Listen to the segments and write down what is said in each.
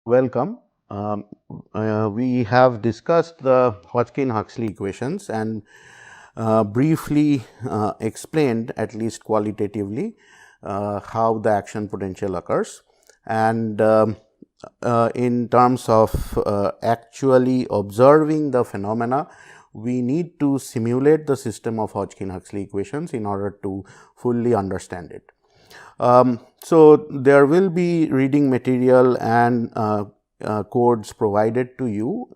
Welcome. We have discussed the Hodgkin-Huxley equations and briefly explained, at least qualitatively, how the action potential occurs. And in terms of actually observing the phenomena, we need to simulate the system of Hodgkin-Huxley equations in order to fully understand it. So, there will be reading material and codes provided to you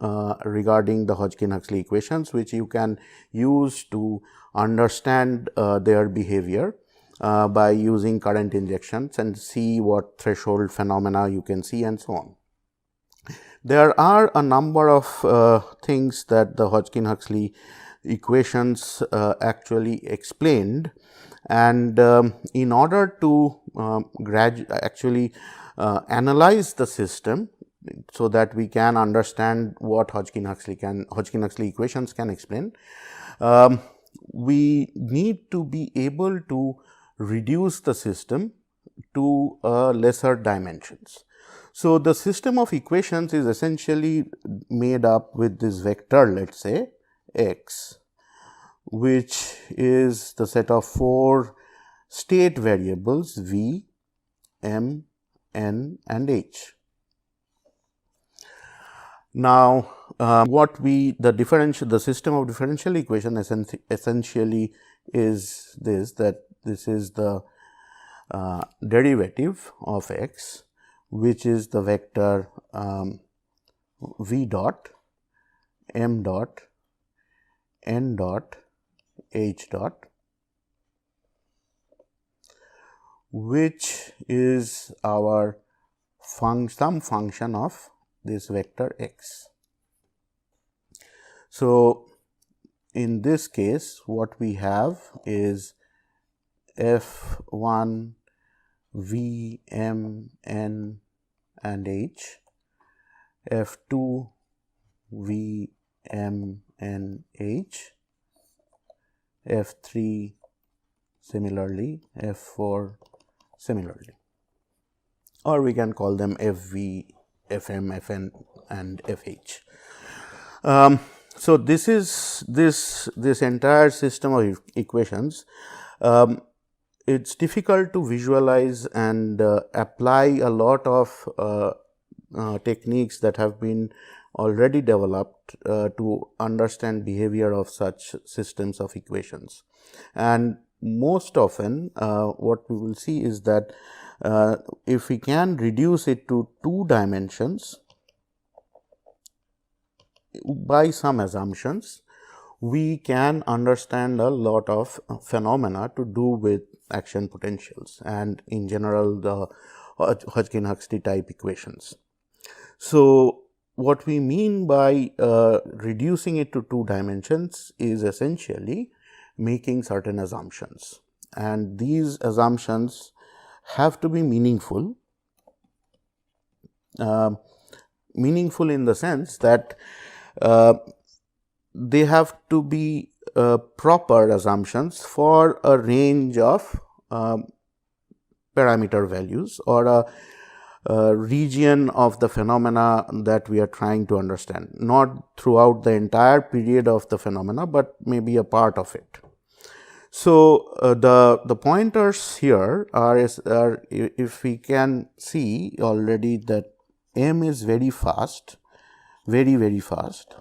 regarding the Hodgkin-Huxley equations, which you can use to understand their behavior by using current injections and see what threshold phenomena you can see and so on. There are a number of things that the Hodgkin-Huxley equations actually explained, and in order to actually analyze the system so that we can understand what Hodgkin-Huxley equations can explain, we need to be able to reduce the system to lesser dimensions. So, the system of equations is essentially made up with this vector, let us say x, which is the set of 4 state variables v, m, n and h. Now, the system of differential equation essentially is this is the derivative of x, which is the vector v dot, m dot, n dot, h dot, which is our some function of this vector x. So, in this case what we have is f1 v, m, n and h, f2 v, m, n, h, f3 similarly, f4 similarly, or we can call them fv, fm, fn and fh. So, this is this entire system of equations. It is difficult to visualize and apply a lot of techniques that have been already developed to understand behavior of such systems of equations. And most often what we will see is that if we can reduce it to 2 dimensions by some assumptions, we can understand a lot of phenomena to do with action potentials and in general the Hodgkin-Huxley type equations. So, what we mean by reducing it to 2 dimensions is essentially making certain assumptions, and these assumptions have to be meaningful. Meaningful in the sense that they have to be proper assumptions for a range of parameter values or a region of the phenomena that we are trying to understand, not throughout the entire period of the phenomena, but maybe a part of it. So, the pointers here are if we can see already that m is very fast, very fast,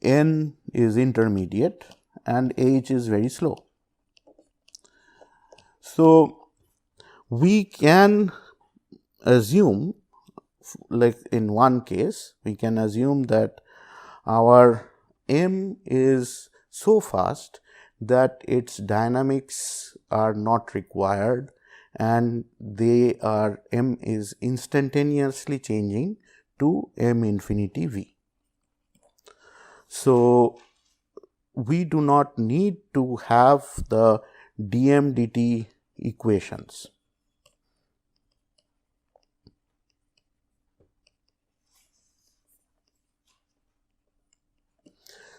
n is intermediate and h is very slow. So, we can assume, like in one case, we can assume that our m is so fast that its dynamics are not required and m is instantaneously changing to m infinity v. So, we do not need to have the dm dt equations.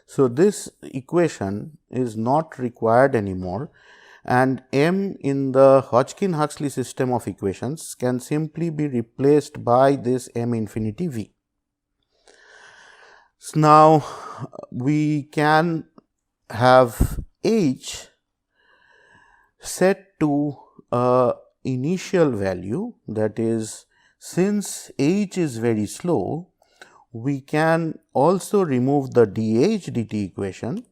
So, this equation is not required anymore, and m in the Hodgkin-Huxley system of equations can simply be replaced by this m infinity v. So, now we can have h set to a initial value, that is, since h is very slow, we can also remove the dh dt equation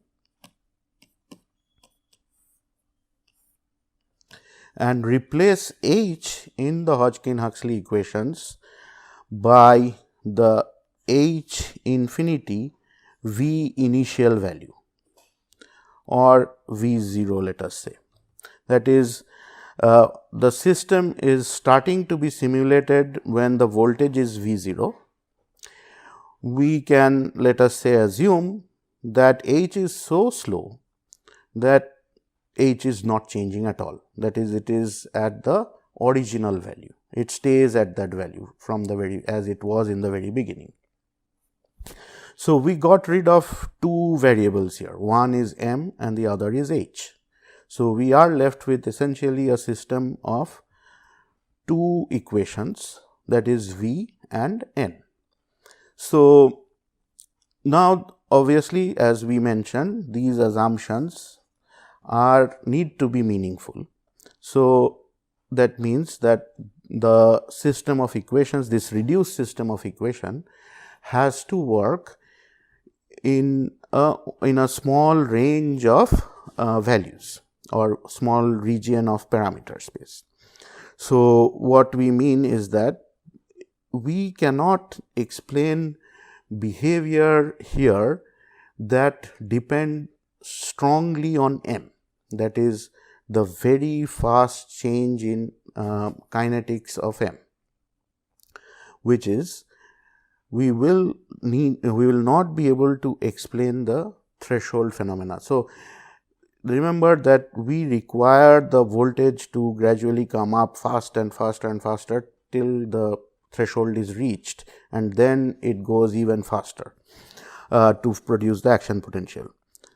and replace h in the Hodgkin-Huxley equations by the h infinity v initial value, or v 0, let us say. That is, the system is starting to be simulated when the voltage is v 0. We can, let us say, assume that h is so slow that h is not changing at all, that is, it is at the original value, it stays at that value from the very, as it was in the very beginning. So, we got rid of two variables here, one is m and the other is h. So, we are left with essentially a system of two equations, that is v and n. So, now obviously, as we mentioned, these assumptions need to be meaningful. So, that means that the system of equations, this reduced system of equation, has to work in a small range of values or small region of parameter space. So, what we mean is that we cannot explain behavior here that depend strongly on m, that is, the very fast change in kinetics of m, which is we will not be able to explain the threshold phenomena. So, remember that we require the voltage to gradually come up fast and faster and faster till the threshold is reached, and then it goes even faster to produce the action potential.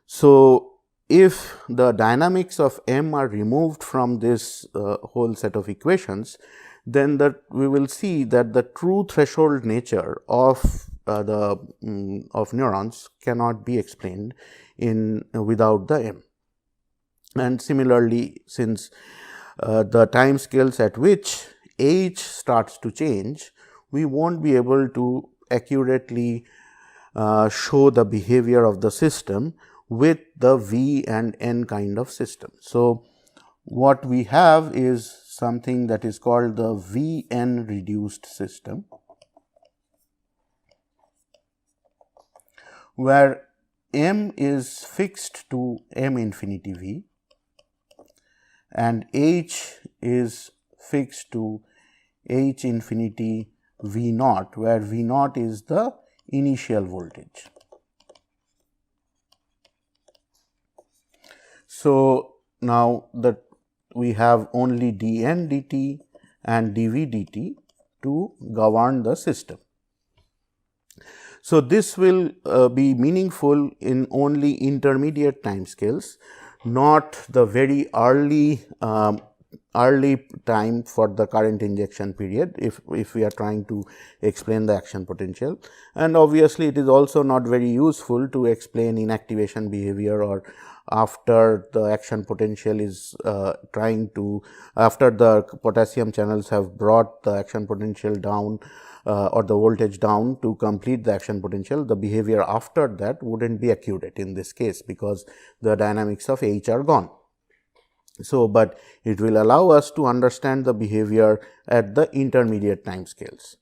So, if the dynamics of m are removed from this whole set of equations, then we will see that the true threshold nature of of neurons cannot be explained without the m. And similarly, since the time scales at which h starts to change, we won't be able to accurately show the behavior of the system with the v and n kind of system. So, what we have is something that is called the v n reduced system, where m is fixed to m infinity v and h is fixed to h infinity v naught, where v naught is the initial voltage. So, now that we have only dn dt and dv dt to govern the system. So, this will be meaningful in only intermediate time scales, not the very early time for the current injection period, if we are trying to explain the action potential. And obviously, it is also not very useful to explain inactivation behavior, or after the action potential is after the potassium channels have brought the action potential down or the voltage down to complete the action potential, the behavior after that wouldn't be accurate in this case, because the dynamics of H are gone. So, but it will allow us to understand the behavior at the intermediate time scales.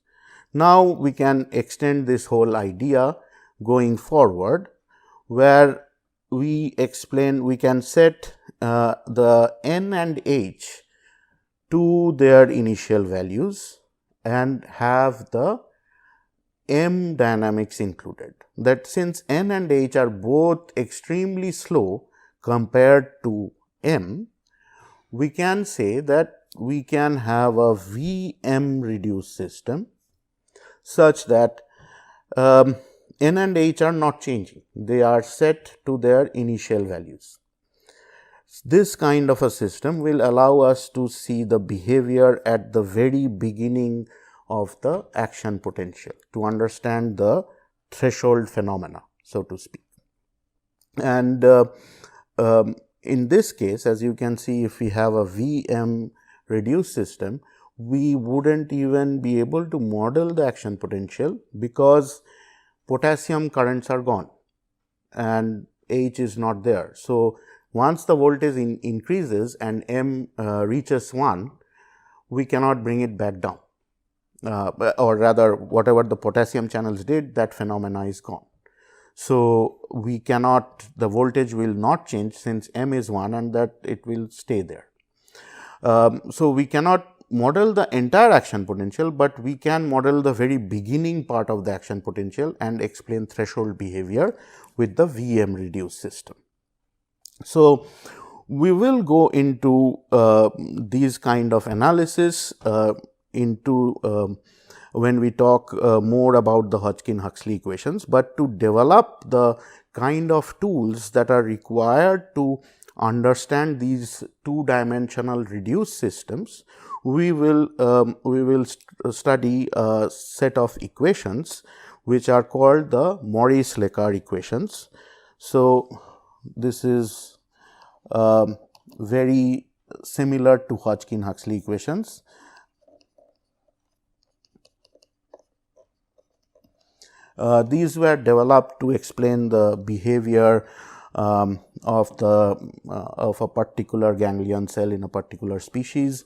Now, we can extend this whole idea going forward, where we can set the n and h to their initial values and have the m dynamics included. That since n and h are both extremely slow compared to m, we can say that we can have a Vm reduced system such that n and h are not changing, they are set to their initial values. This kind of a system will allow us to see the behavior at the very beginning of the action potential, to understand the threshold phenomena, so to speak. And in this case, as you can see, if we have a VM reduced system, we wouldn't even be able to model the action potential, because potassium currents are gone and H is not there. So, once the voltage increases and M reaches 1, we cannot bring it back down, or rather whatever the potassium channels did, that phenomena is gone. So, we cannot, the voltage will not change since M is 1 and that it will stay there. So, we cannot model the entire action potential, but we can model the very beginning part of the action potential and explain threshold behavior with the VM reduced system. So, we will go into these kind of analysis when we talk more about the Hodgkin-Huxley equations, but to develop the kind of tools that are required to understand these two-dimensional reduced systems, we will study a set of equations which are called the Moris-Lecar equations. So, this is very similar to Hodgkin-Huxley equations. These were developed to explain the behavior of a particular ganglion cell in a particular species,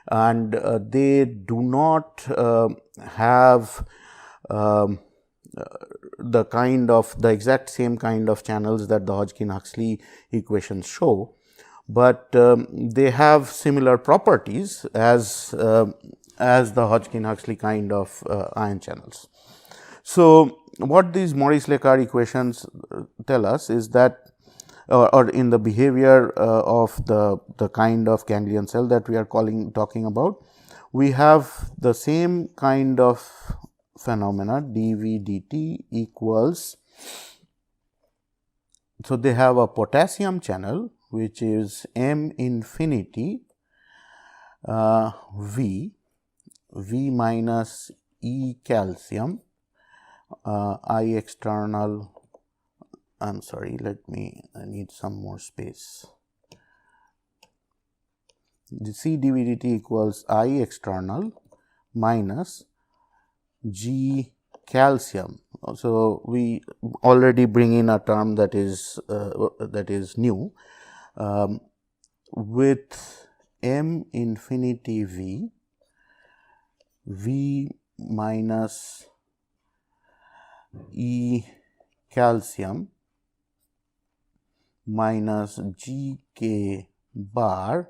and they do not have the exact same kind of channels that the Hodgkin-Huxley equations show, but they have similar properties as the Hodgkin-Huxley kind of ion channels. So, what these Moris-Lecar equations tell us is that, or in the behavior of the kind of ganglion cell that we are talking about, we have the same kind of phenomena dV dt equals. So, they have a potassium channel which is M infinity V minus E calcium I external, I am sorry, I need some more space. The C dV dt equals I external minus G calcium. So, we already bring in a term that is new with M infinity V minus E calcium minus G K bar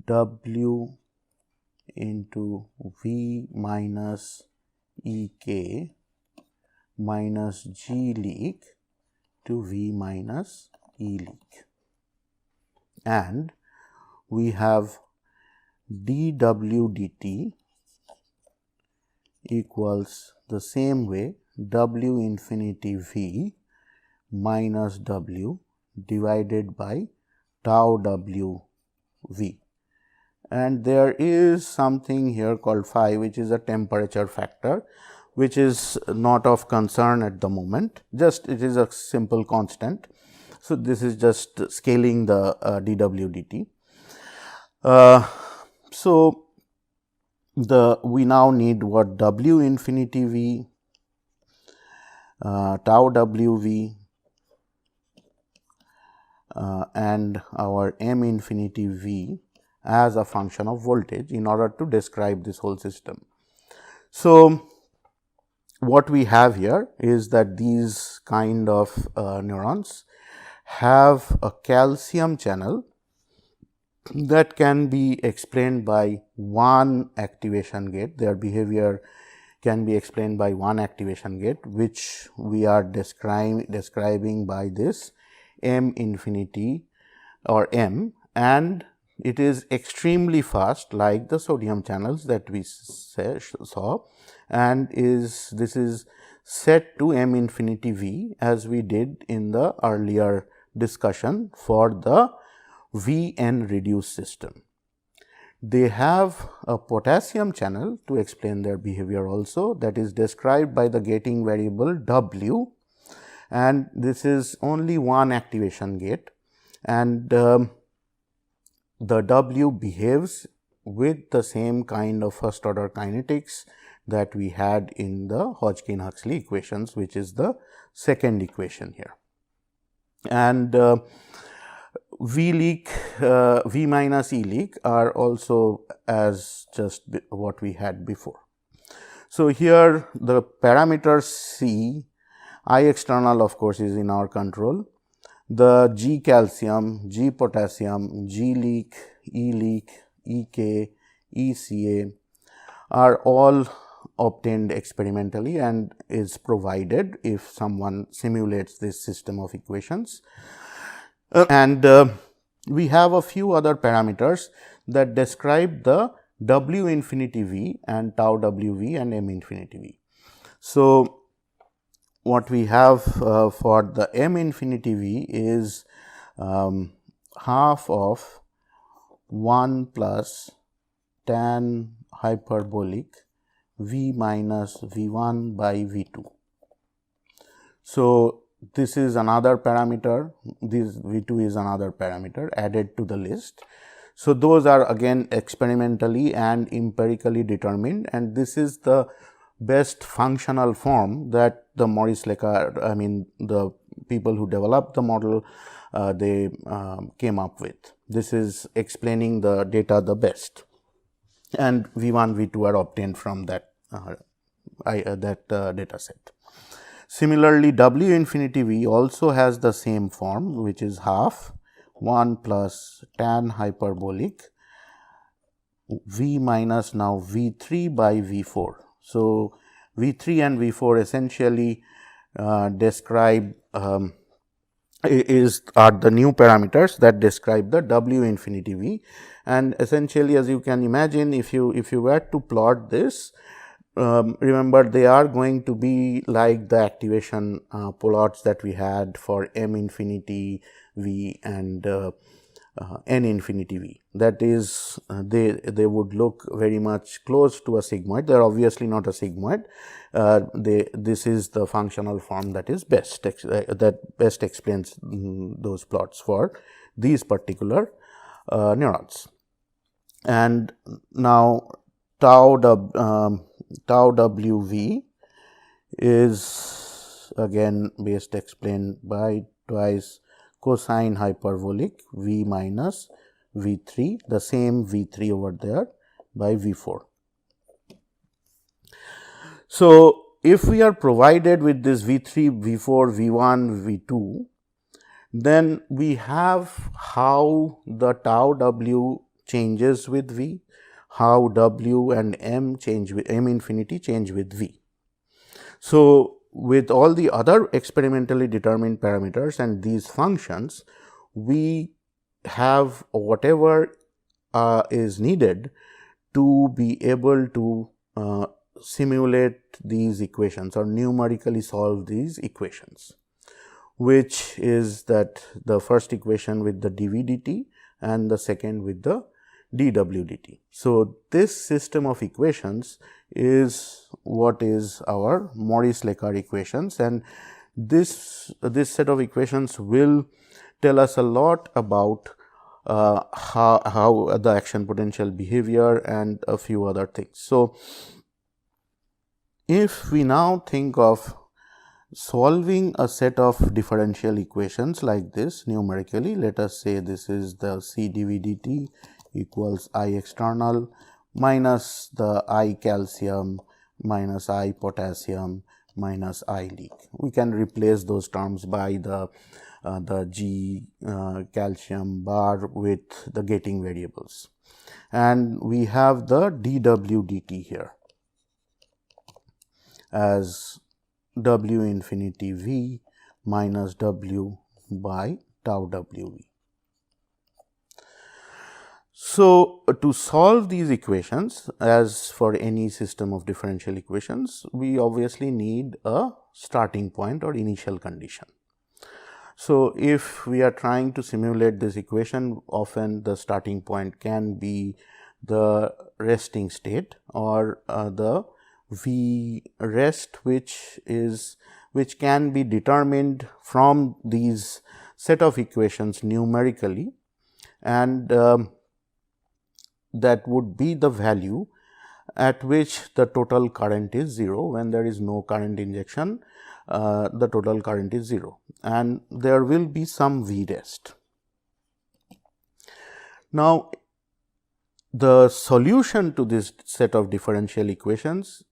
W into V minus E K minus G leak to V minus E leak, and we have dW dt equals the same way W infinity V minus W divided by tau W V, and there is something here called phi, which is a temperature factor, which is not of concern at the moment, just it is a simple constant. So, this is just scaling the dW dt. So, we now need what W infinity V, tau W V and our M infinity V as a function of voltage in order to describe this whole system. So, what we have here is that these kind of neurons have a calcium channel that can be explained by one activation gate. Their behavior can be explained by one activation gate, which we are describing by this M infinity or M, and it is extremely fast like the sodium channels that we saw, and this is set to M infinity V as we did in the earlier discussion for the Vn reduced system. They have a potassium channel to explain their behavior also, that is described by the gating variable W, and this is only one activation gate, and the W behaves with the same kind of first order kinetics that we had in the Hodgkin-Huxley equations, which is the second equation here. And V leak, V minus E leak are also as just what we had before. So, here the parameters C, I external of course is in our control, the G calcium, G potassium, G leak, EK, ECA are all obtained experimentally and is provided if someone simulates this system of equations. And we have a few other parameters that describe the W infinity V and tau W V and M infinity V. So, what we have for the M infinity V is half of 1 plus tan hyperbolic V minus V1 by V2. So, this is another parameter, this V2 is another parameter added to the list. So, those are again experimentally and empirically determined, and this is the best functional form that the Moris-Lecar, I mean the people who developed the model, they came up with. This is explaining the data the best, and V1, V2 are obtained from that data set. Similarly, W infinity V also has the same form, which is half 1 plus tan hyperbolic V minus now V3 by V4. So, V3 and V4 essentially describe are the new parameters that describe the W infinity V, and essentially as you can imagine, if you were to plot this, remember they are going to be like the activation plots that we had for M infinity V and N infinity V. That is, they would look very much close to a sigmoid. They are obviously not a sigmoid. This is the functional form that is best explains those plots for these particular neurons. And now tau WV is again best explained by twice cosine hyperbolic V minus V3, the same V3 over there by V4. So, if we are provided with this V3, V4, V1, V2, then we have how the tau W changes with V, how W and M change with M infinity change with V. So, with all the other experimentally determined parameters and these functions, we have whatever is needed to be able to simulate these equations or numerically solve these equations, which is that the first equation with the dV dt and the second with the dW dt. So, this system of equations is what is our Moris-Lecar equations, and this set of equations will tell us a lot about how the action potential behavior and a few other things. So, if we now think of solving a set of differential equations like this numerically, let us say this is the C dV dt equals I external minus the I calcium minus I potassium minus I leak. We can replace those terms by the G calcium bar with the gating variables, and we have the dW dt here as W infinity V minus W by tau W V. So, to solve these equations, as for any system of differential equations, we obviously need a starting point or initial condition. So, if we are trying to simulate this equation, often the starting point can be the resting state or the V rest, which can be determined from these set of equations numerically, and that would be the value at which the total current is 0. When there is no current injection, the total current is 0, and there will be some V rest. Now, the solution to this set of differential equations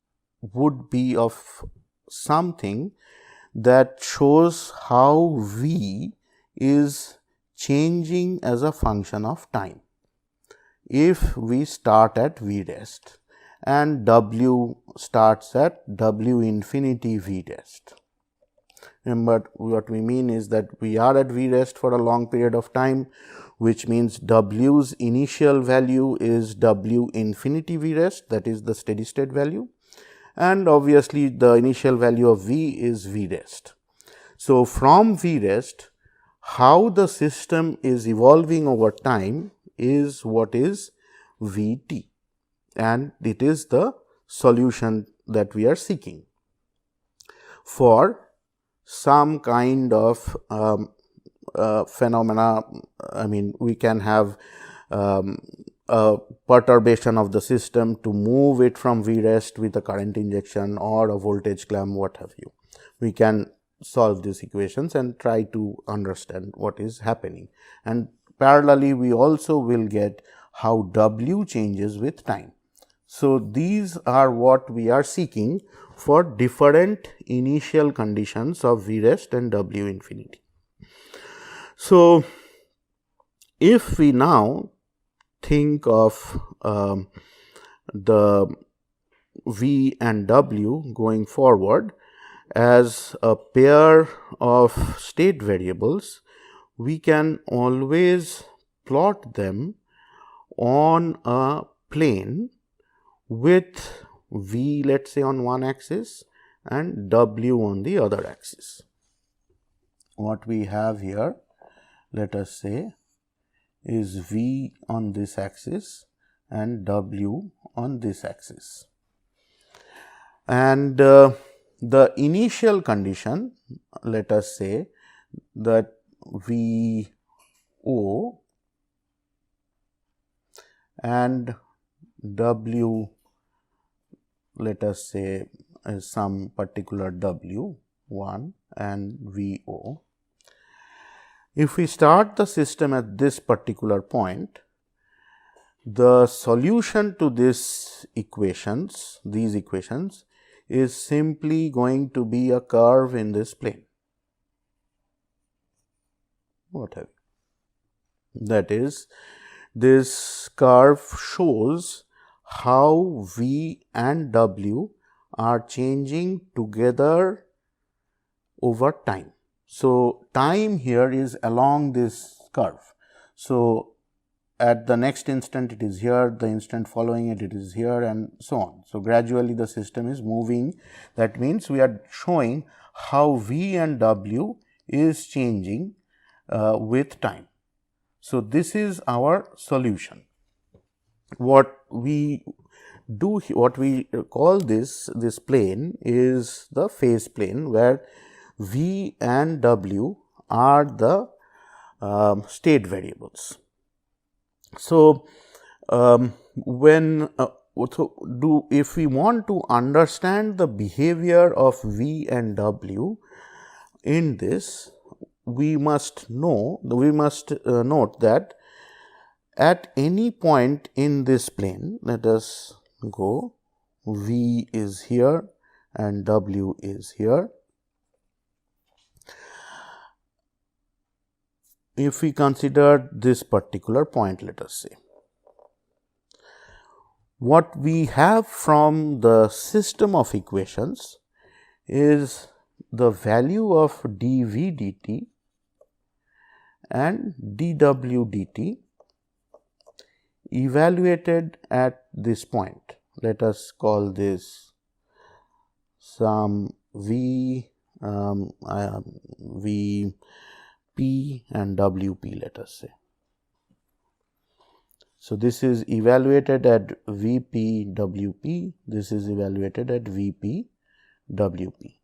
would be of something that shows how V is changing as a function of time. If we start at V rest and W starts at W infinity V rest. Remember, what we mean is that we are at V rest for a long period of time, which means W's initial value is W infinity V rest, that is the steady state value, and obviously the initial value of V is V rest. So, from V rest, how the system is evolving over time is what is V t, and it is the solution that we are seeking for some kind of phenomena. I mean, we can have a perturbation of the system to move it from V rest with a current injection or a voltage clamp, what have you. We can solve these equations and try to understand what is happening, and parallelly we also will get how W changes with time. So, these are what we are seeking for different initial conditions of V rest and W infinity. So, if we now think of the V and W going forward as a pair of state variables, we can always plot them on a plane with V, let us say, on one axis and W on the other axis. What we have here, let us say, is V on this axis and W on this axis. And the initial condition, let us say that V O and W, let us say, is some particular W 1 and V O. If we start the system at this particular point, the solution to these equations is simply going to be a curve in this plane. Whatever. That is, this curve shows how V and W are changing together over time. So, time here is along this curve. So, at the next instant it is here, the instant following it is here, and so on. So, gradually the system is moving. That means, we are showing how V and W is changing with time. So, this is our solution. What we do, what we call this plane is the phase plane, where V and W are the state variables. So, if we want to understand the behavior of V and W in this, we must note that at any point in this plane, let us go, V is here and W is here. If we consider this particular point, let us say, what we have from the system of equations is the value of dV dt and dW dt evaluated at this point. Let us call this some V P and WP, let us say. So, this is evaluated at VP WP, this is evaluated at VP WP,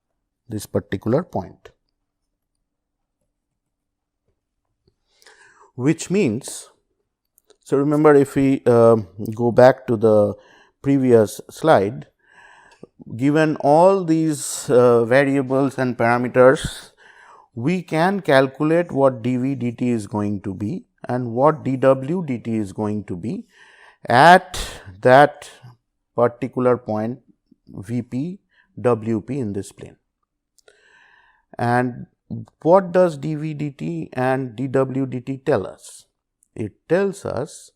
this particular point. Which means, so remember, if we go back to the previous slide, given all these variables and parameters, we can calculate what dV dt is going to be and what dW dt is going to be at that particular point VP WP in this plane. And what does dV dt and dW dt tell us? It tells us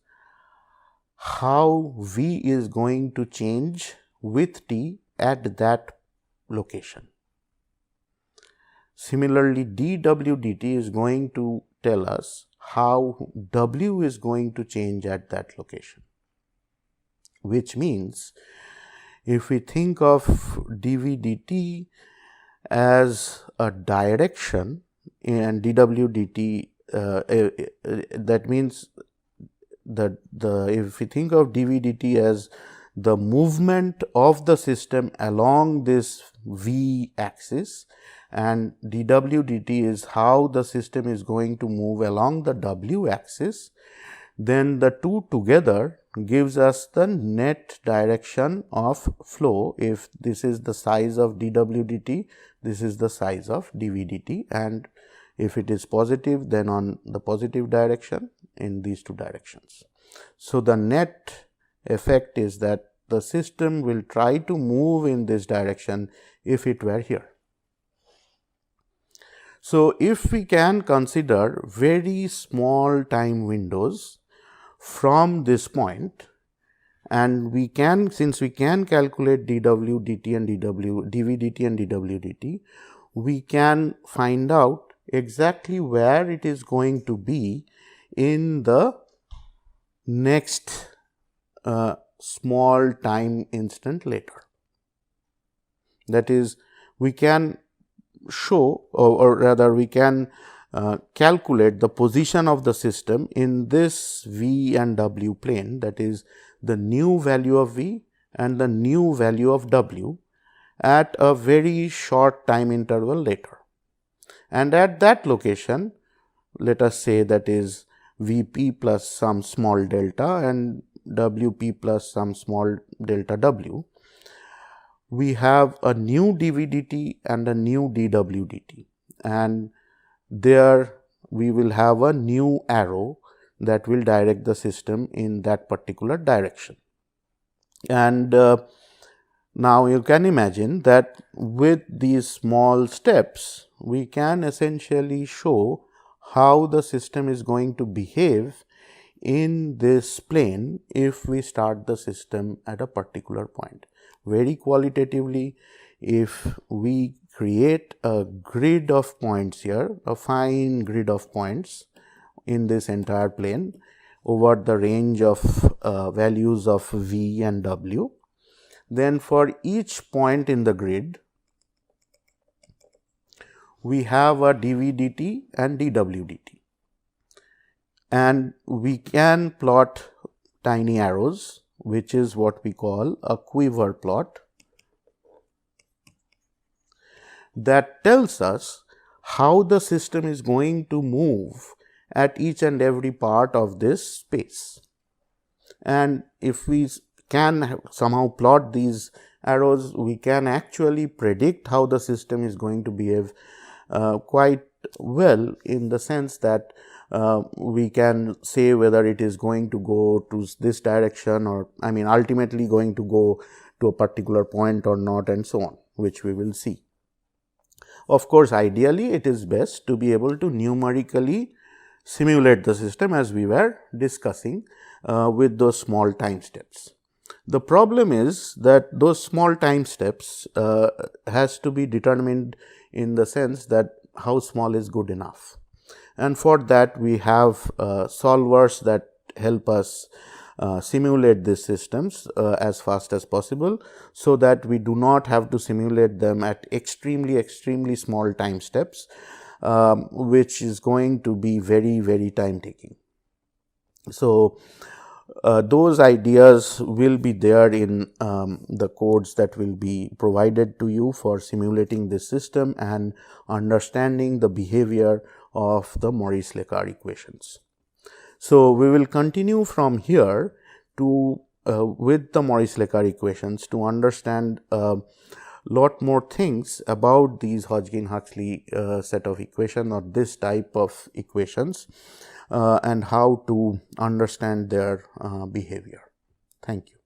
how V is going to change with t at that location. Similarly, dW dt is going to tell us how W is going to change at that location, which means if we think of dV dt as a direction and dW dt, that means that if we think of dV dt as the movement of the system along this V axis and dW dt is how the system is going to move along the W axis, then the two together gives us the net direction of flow. If this is the size of dW dt, this is the size of dV dt, and if it is positive, then on the positive direction in these two directions. So, the net effect is that the system will try to move in this direction if it were here. So, if we can consider very small time windows from this point, and we can, since we can calculate dW dt and dV dt and dW dt, we can find out exactly where it is going to be in the next small time instant later. That is, we can show, or rather we can calculate the position of the system in this V and W plane, that is the new value of V and the new value of W at a very short time interval later. And at that location, let us say that is Vp plus some small delta and Wp plus some small delta W, we have a new dV dt and a new dW dt, and there we will have a new arrow that will direct the system in that particular direction. And now you can imagine that with these small steps, we can essentially show how the system is going to behave in this plane if we start the system at a particular point. Very qualitatively, if we create a grid of points here, a fine grid of points in this entire plane over the range of values of V and W, then for each point in the grid, we have a dV dt and dW dt, and we can plot tiny arrows, which is what we call a quiver plot, that tells us how the system is going to move at each and every part of this space. And if we can somehow plot these arrows, we can actually predict how the system is going to behave quite well, in the sense that we can say whether it is going to go to this direction, or ultimately going to go to a particular point or not, and so on, which we will see. Of course, ideally it is best to be able to numerically simulate the system, as we were discussing with those small time steps. The problem is that those small time steps has to be determined in the sense that how small is good enough. And for that, we have solvers that help us simulate these systems as fast as possible, so that we do not have to simulate them at extremely small time steps. which is going to be very time taking. So, those ideas will be there in the codes that will be provided to you for simulating this system and understanding the behavior of the Moris-Lecar equations. So, we will continue from here to with the Moris-Lecar equations to understand lot more things about these Hodgkin-Huxley set of equation or this type of equations and how to understand their behavior. Thank you.